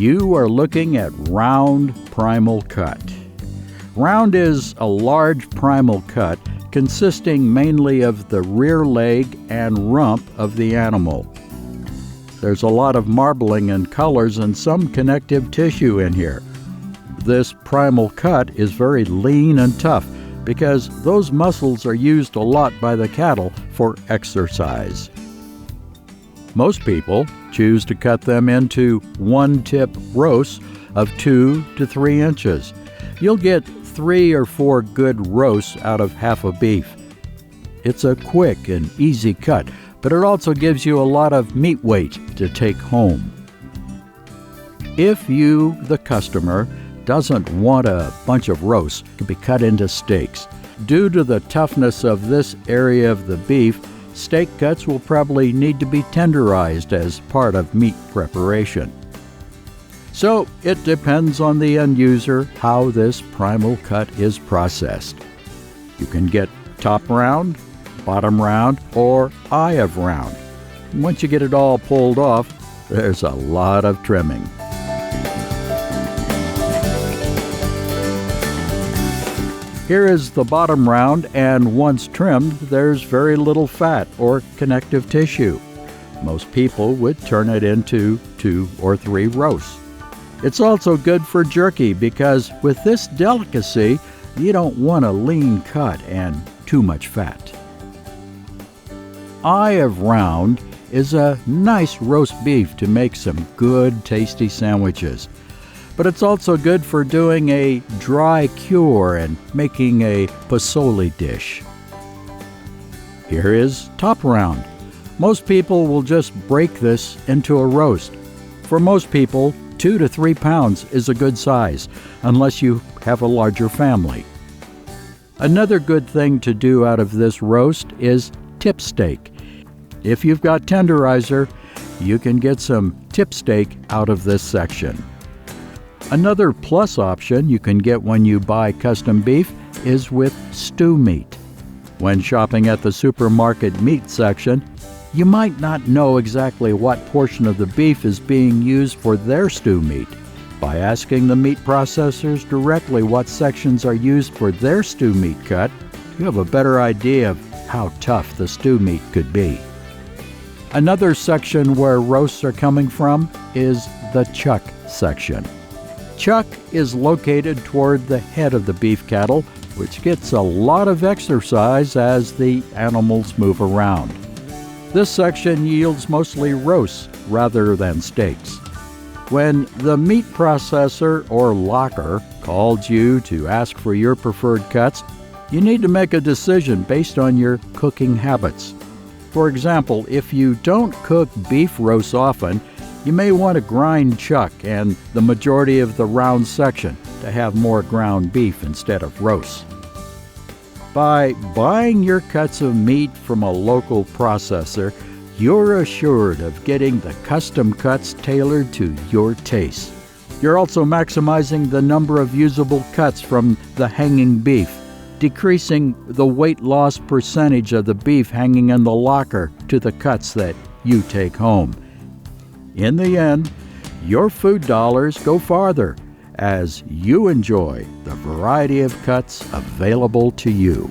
You are looking at round primal cut. Round is a large primal cut consisting mainly of the rear leg and rump of the animal. There's a lot of marbling and colors and some connective tissue in here. This primal cut is very lean and tough because those muscles are used a lot by the cattle for exercise. Most people choose to cut them into one-tip roasts of 2 to 3 inches. You'll get 3 or 4 good roasts out of half a beef. It's a quick and easy cut, but it also gives you a lot of meat weight to take home. If you, the customer, doesn't want a bunch of roasts to be cut into steaks, due to the toughness of this area of the beef, steak cuts will probably need to be tenderized as part of meat preparation. So it depends on the end user how this primal cut is processed. You can get top round, bottom round, or eye of round. Once you get it all pulled off, there's a lot of trimming. Here is the bottom round, and once trimmed, there's very little fat or connective tissue. Most people would turn it into 2 or 3 roasts. It's also good for jerky because with this delicacy, you don't want a lean cut and too much fat. Eye of round is a nice roast beef to make some good, tasty sandwiches. But it's also good for doing a dry cure and making a pozole dish. Here is top round. Most people will just break this into a roast. For most people, 2 to 3 pounds is a good size, unless you have a larger family. Another good thing to do out of this roast is tip steak. If you've got tenderizer, you can get some tip steak out of this section. Another plus option you can get when you buy custom beef is with stew meat. When shopping at the supermarket meat section, you might not know exactly what portion of the beef is being used for their stew meat. By asking the meat processors directly what sections are used for their stew meat cut, you have a better idea of how tough the stew meat could be. Another section where roasts are coming from is the chuck section. Chuck is located toward the head of the beef cattle, which gets a lot of exercise as the animals move around. This section yields mostly roasts rather than steaks. When the meat processor or locker calls you to ask for your preferred cuts, you need to make a decision based on your cooking habits. For example, if you don't cook beef roasts often, you may want to grind chuck and the majority of the round section to have more ground beef instead of roasts. By buying your cuts of meat from a local processor, you're assured of getting the custom cuts tailored to your taste. You're also maximizing the number of usable cuts from the hanging beef, decreasing the weight loss percentage of the beef hanging in the locker to the cuts that you take home. In the end, your food dollars go farther as you enjoy the variety of cuts available to you.